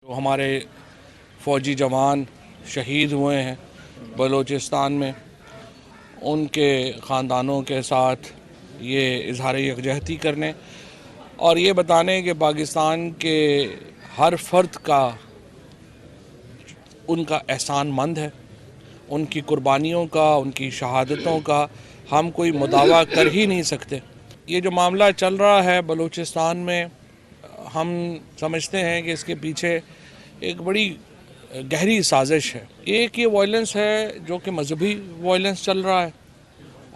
जो हमारे फ़ौजी जवान शहीद हुए हैं बलूचिस्तान में, उनके ख़ानदानों के साथ ये इजहार यकजहती करने और ये बताने कि पाकिस्तान के हर फ़र्द का उनका एहसानमंद है, उनकी कुर्बानियों का, उनकी शहादतों का हम कोई मुदावा कर ही नहीं सकते। ये जो मामला चल रहा है बलूचिस्तान में, हम समझते हैं कि इसके पीछे एक बड़ी गहरी साजिश है। एक ये वायलेंस है जो कि मजहबी वायलेंस चल रहा है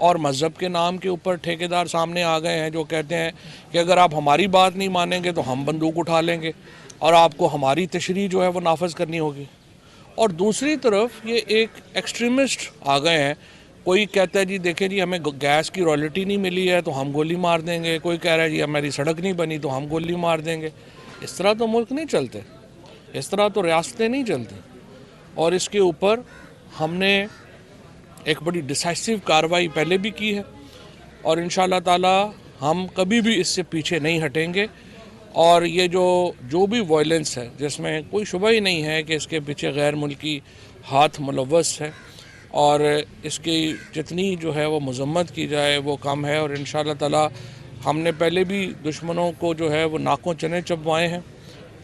और मज़हब के नाम के ऊपर ठेकेदार सामने आ गए हैं जो कहते हैं कि अगर आप हमारी बात नहीं मानेंगे तो हम बंदूक उठा लेंगे और आपको हमारी तशरीह जो है वो नाफज करनी होगी। और दूसरी तरफ ये एक एक्सट्रीमिस्ट आ गए हैं, कोई कहता है जी देखें जी हमें गैस की रॉयल्टी नहीं मिली है तो हम गोली मार देंगे, कोई कह रहा है जी हमारी सड़क नहीं बनी तो हम गोली मार देंगे। इस तरह तो मुल्क नहीं चलते, इस तरह तो रियासतें नहीं चलती। और इसके ऊपर हमने एक बड़ी डिसाइसिव कार्रवाई पहले भी की है और इंशाअल्लाह ताला हम कभी भी इससे पीछे नहीं हटेंगे। और ये जो भी वायलेंस है जिसमें कोई शुबह ही नहीं है कि इसके पीछे गैर मुल्की हाथ मुलव्वस है और इसकी जितनी जो है वो मजम्मत की जाए वो कम है। और इंशाअल्लाह ताला हमने पहले भी दुश्मनों को जो है वो नाकों चने चबवाए हैं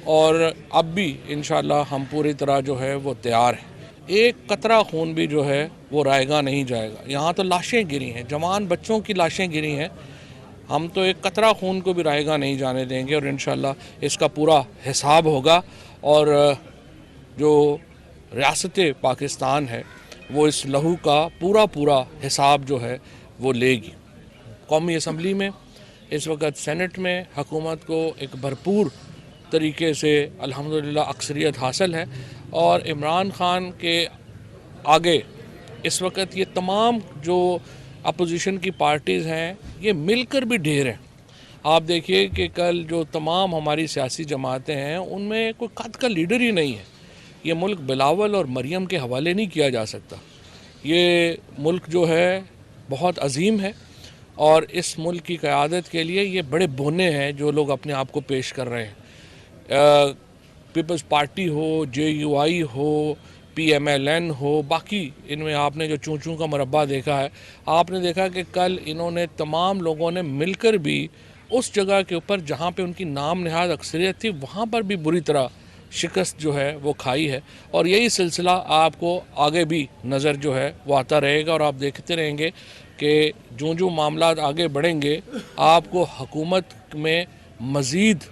और अब भी इंशाअल्लाह हम पूरी तरह जो है वो तैयार हैं। एक कतरा खून भी जो है वो रायगा नहीं जाएगा। यहाँ तो लाशें गिरी हैं, जवान बच्चों की लाशें गिरी हैं, हम तो एक कतरा खून को भी रायगा नहीं जाने देंगे और इंशाअल्लाह इसका पूरा हिसाब होगा। और जो रियासत पाकिस्तान है वो इस लहू का पूरा हिसाब जो है वो लेगी। कौमी असम्बली में इस वक्त सेनेट में हुकूमत को एक भरपूर तरीके से अल्हम्दुलिल्लाह अक्सरियत हासिल है और इमरान खान के आगे इस वक्त ये तमाम जो अपोजिशन की पार्टीज़ हैं ये मिलकर भी ढेर हैं। आप देखिए कि कल जो तमाम हमारी सियासी जमातें हैं उनमें कोई कद का लीडर ही नहीं है। ये मुल्क बिलावल और मरियम के हवाले नहीं किया जा सकता। ये मुल्क जो है बहुत अजीम है और इस मुल्क की क़यादत के लिए ये बड़े बोने हैं जो लोग अपने आप को पेश कर रहे हैं। पीपल्स पार्टी हो, JUI हो, PMLN हो, बाकी इनमें आपने जो चूं चूं का मुरब्बा देखा है, आपने देखा कि कल इन्होंने तमाम लोगों ने मिलकर भी उस जगह के ऊपर जहाँ पे उनकी नाम नहाद अक्सरियत थी वहाँ पर भी बुरी तरह शिकस्त जो है वो खाई है। और यही सिलसिला आपको आगे भी नज़र जो है वो आता रहेगा और आप देखते रहेंगे कि जो मामलात आगे बढ़ेंगे आपको हुकूमत में मज़ीद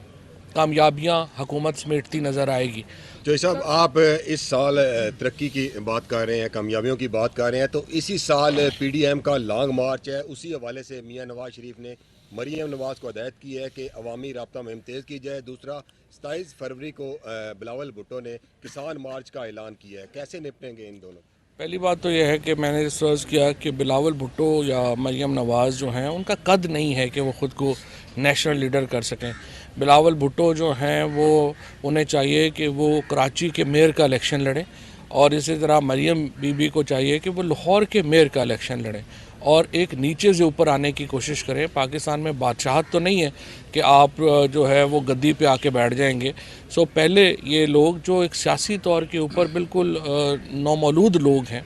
कामयाबियाँ हुकूमत समेटती नज़र आएगी। जो साहब आप इस साल तरक्की की बात कर रहे हैं, कामयाबियों की बात कर रहे हैं, तो इसी साल PDM का लॉन्ग मार्च है। उसी हवाले से मियां नवाज शरीफ ने मरीम नवाज को हदायत की है कि अवामी राब्ता मुहिम तेज़ की जाए। दूसरा 27 फरवरी को बिलावल भुट्टो ने किसान मार्च का ऐलान किया है। कैसे निपटेंगे इन दोनों? पहली बात तो यह है कि मैंने रिसर्च किया कि बिलावल भुट्टो या मरियम नवाज़ जो हैं उनका कद नहीं है कि वो ख़ुद को नेशनल लीडर कर सकें। बिलावल भुट्टो जो हैं वो उन्हें चाहिए कि वो कराची के मेयर का इलेक्शन लड़ें और इसी तरह मरियम बीबी को चाहिए कि वो लाहौर के मेयर का इलेक्शन लड़ें और एक नीचे से ऊपर आने की कोशिश करें। पाकिस्तान में बादशाहत तो नहीं है कि आप जो है वो गद्दी पे आके बैठ जाएंगे। सो पहले ये लोग जो एक सियासी तौर के ऊपर बिल्कुल नौमौलूद लोग हैं,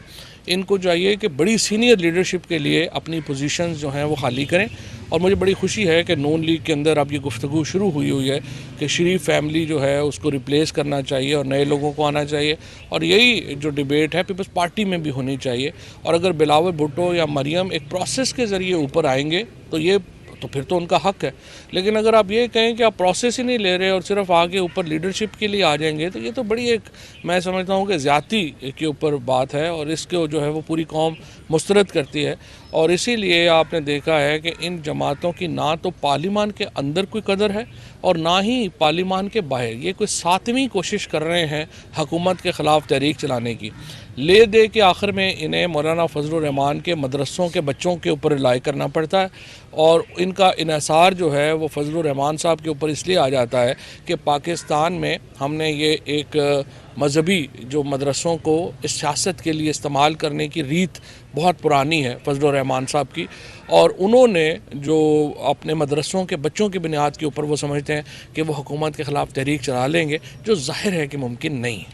इनको चाहिए कि बड़ी सीनियर लीडरशिप के लिए अपनी पोजीशंस जो हैं वो खाली करें। और मुझे बड़ी खुशी है कि नून लीग के अंदर अब ये गुफ्तगू शुरू हुई है कि शरीफ फैमिली जो है उसको रिप्लेस करना चाहिए और नए लोगों को आना चाहिए और यही जो डिबेट है पीपल्स पार्टी में भी होनी चाहिए। और अगर बिलावल भुट्टो या मरियम एक प्रोसेस के ज़रिए ऊपर आएंगे तो फिर तो उनका हक है। लेकिन अगर आप ये कहें कि आप प्रोसेस ही नहीं ले रहे और सिर्फ आगे ऊपर लीडरशिप के लिए आ जाएंगे तो ये तो बड़ी एक मैं समझता हूँ कि ज़्यादती के ऊपर बात है और इसको जो है वो पूरी कौम मुस्तरद करती है। और इसीलिए आपने देखा है कि इन जमातों की ना तो पार्लिमान के अंदर कोई कदर है और ना ही पार्लिमान के बाहर। ये कोई सातवीं कोशिश कर रहे हैं हुकूमत के ख़िलाफ़ तहरीक चलाने की। ले दे के आखिर में इन्हें मौलाना फजलुर रहमान के मदरसों के बच्चों के ऊपर रिलाई करना पड़ता है और इनका इन्हिसार जो है वो फजलुर रहमान साहब के ऊपर इसलिए आ जाता है कि पाकिस्तान में हमने ये एक مذہبی جو مدرسوں کو اس سیاست کے لیے استعمال کرنے کی ریت بہت پرانی ہے فضل الرحمان صاحب کی، اور انہوں نے جو اپنے مدرسوں کے بچوں کی بنیاد کے اوپر وہ سمجھتے ہیں کہ وہ حکومت کے خلاف تحریک چلا لیں گے، جو ظاہر ہے کہ ممکن نہیں ہے۔